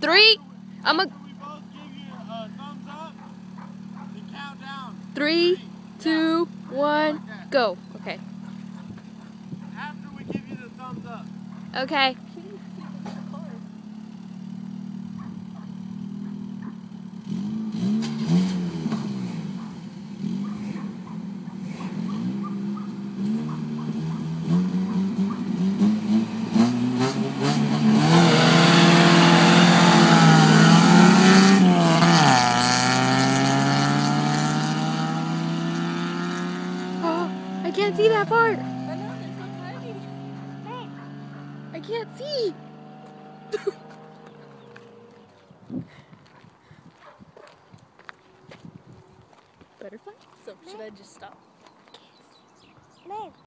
3. I'm a. We both give you a thumbs up. Then count down. 3, 2, 1, go. Okay. After we give you the thumbs up. Okay. I can't see that part. I know, they're so tiny. I can't see. Butterfly? So should I just stop?